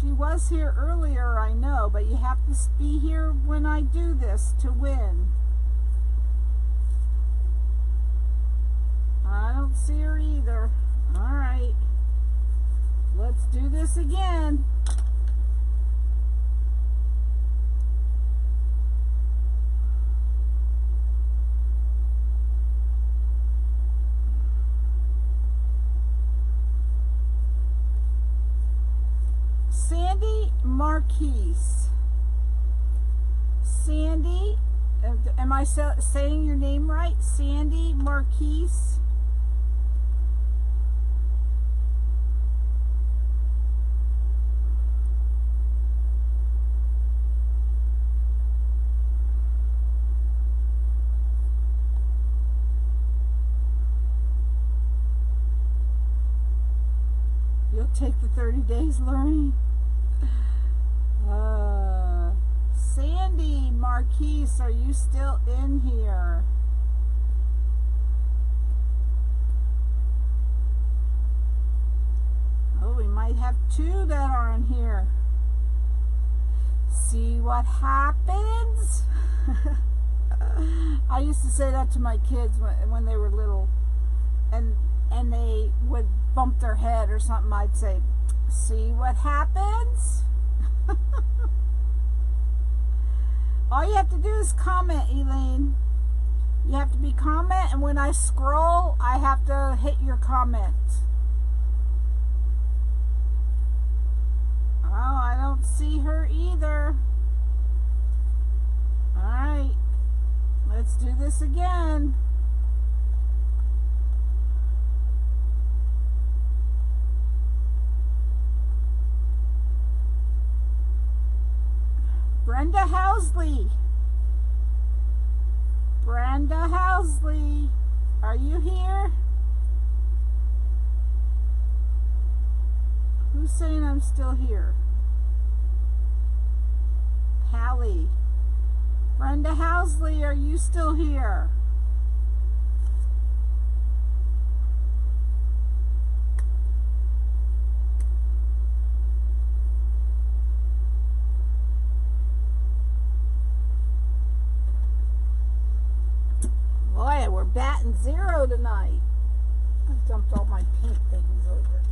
She was here earlier, I know, but you have to be here when I do this to win. I don't see her either. All right. Let's do this again. Sandy Marquise. Sandy, am I saying your name right? Sandy Marquise. You'll take the 30 days, Lorraine. Sandy Marquise, are you still in here? Oh, we might have two that are in here. See what happens? I used to say that to my kids when they were little, and they would bump their head or something. I'd say, see what happens? All you have to do is comment, Elaine. You have to be comment, and when I scroll, I have to hit your comment. Oh, I don't see her either. Alright, let's do this again. Brenda Housley. Brenda Housley, are you here? Who's saying I'm still here? Hallie. Brenda Housley, are you still here? and 0 tonight. I dumped all my pink things over.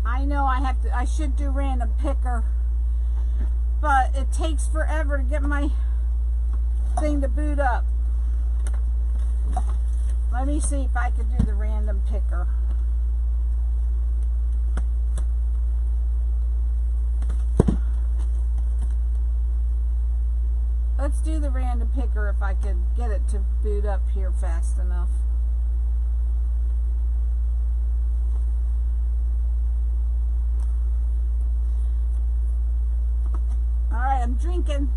I know I should do random picker, but it takes forever to get my thing to boot up. Let me see if I could do the random picker. Let's do the random picker if I could get it to boot up here fast enough. Alright, I'm drinking.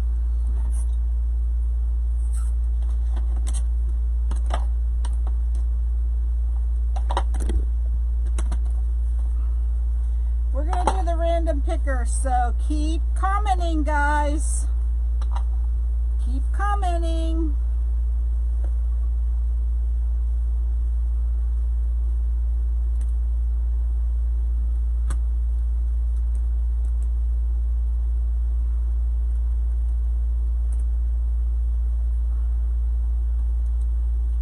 We're going to do the random picker, so keep commenting, guys. Keep commenting.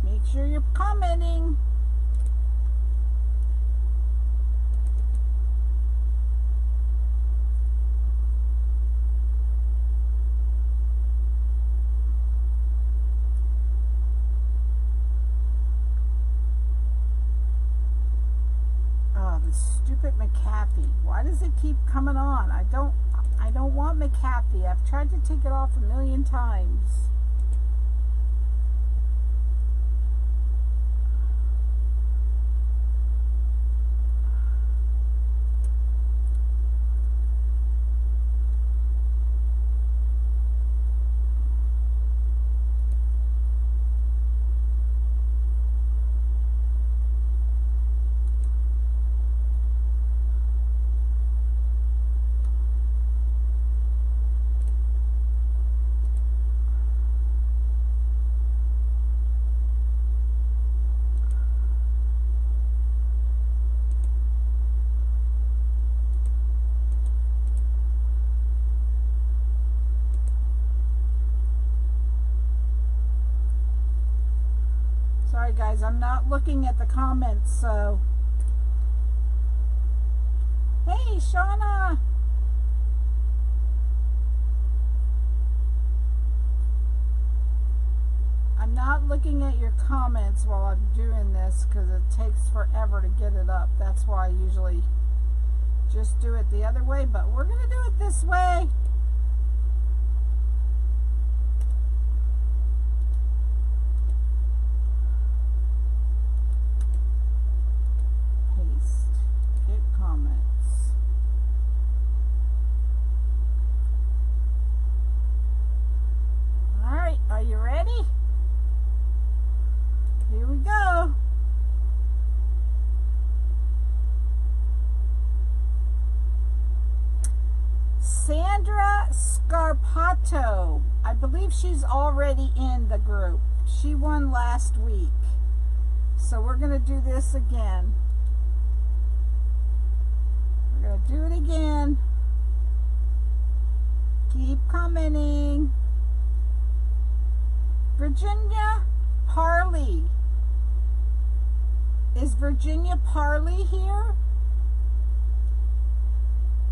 Make sure you're commenting. Stupid McAfee. Why does it keep coming on? I don't want McAfee. I've tried to take it off a million times. Sorry guys, I'm not looking at the comments, so. Hey, Shauna! I'm not looking at your comments while I'm doing this because it takes forever to get it up. That's why I usually just do it the other way, but we're going to do it this way. Are you ready? Here we go. Sandra Scarpato. I believe she's already in the group. She won last week. So we're going to do this again. We're going to do it again. Keep commenting. Virginia Parley. Is Virginia Parley here?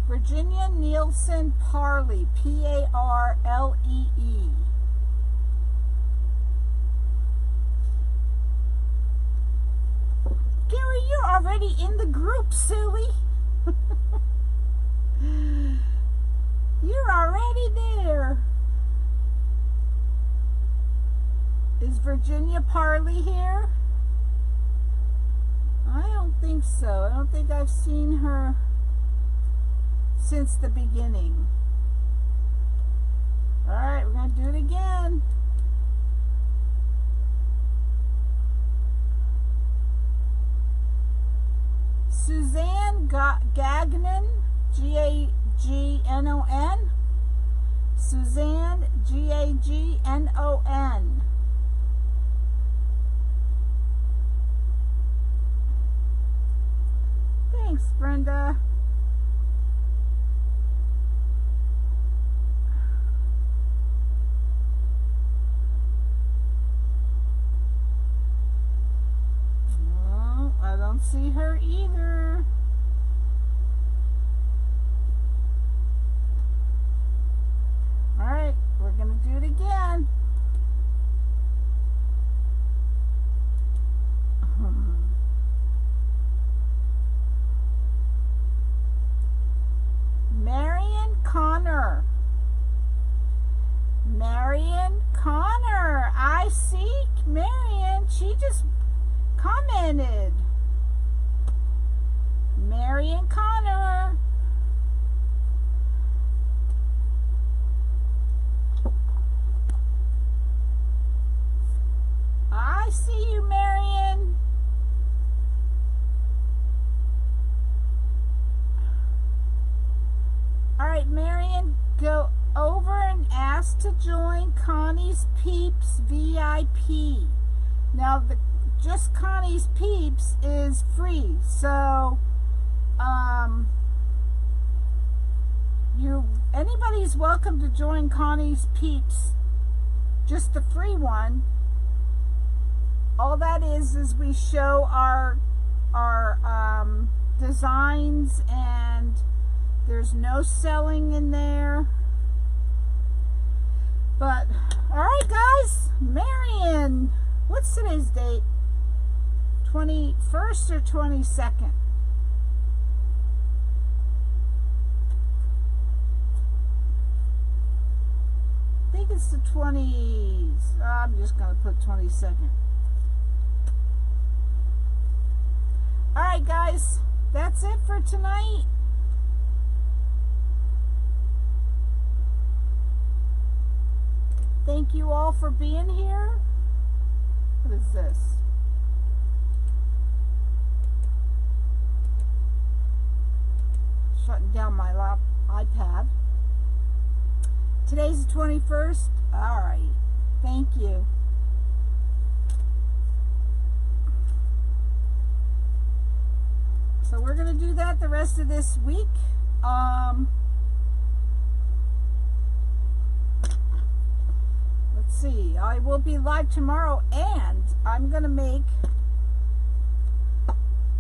Virginia Nielsen Parley. P-A-R-L-E-E. Gary, you're already in the group, silly. You're already there. Is Virginia Parley here? I don't think so. I don't think I've seen her since the beginning. Alright, we're going to do it again. Suzanne Gagnon, G-A-G-N-O-N. Suzanne, G-A-G-N-O-N. Thanks, Brenda. don't see her either. All right, we're going to do it again. Marion Connor. Marion Connor. I see Marion. She just commented. Marion Connor. I see you, Marion. All right, Marion, go over and ask to join Connie's Peeps VIP. Now, just Connie's Peeps is free, so anybody's welcome to join Connie's Peeps, just the free one. All that is we show our designs, and there's no selling in there. But all right, guys, Marion, what's today's date? 21st or 22nd? I think it's the 20s. I'm just gonna put 22nd. All right, guys, that's it for tonight. Thank you all for being here. What is this? Shutting down my iPad. Today's the 21st. All right. Thank you. So we're going to do that the rest of this week. Let's see. I will be live tomorrow, and I'm going to make,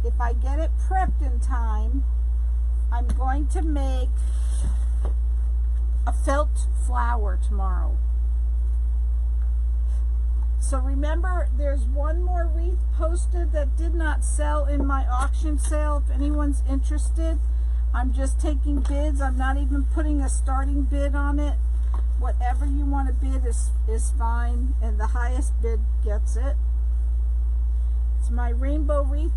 if I get it prepped in time, I'm going to make a felt flower tomorrow. So remember, there's one more wreath posted that did not sell in my auction sale. If anyone's interested, I'm just taking bids. I'm not even putting a starting bid on it. Whatever you want to bid is fine, and the highest bid gets it. It's my rainbow wreath.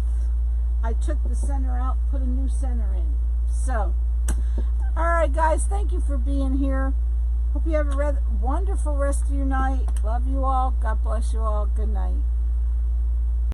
I took the center out, put a new center in. So, all right, guys, thank you for being here. Hope you have a wonderful rest of your night. Love you all. God bless you all. Good night.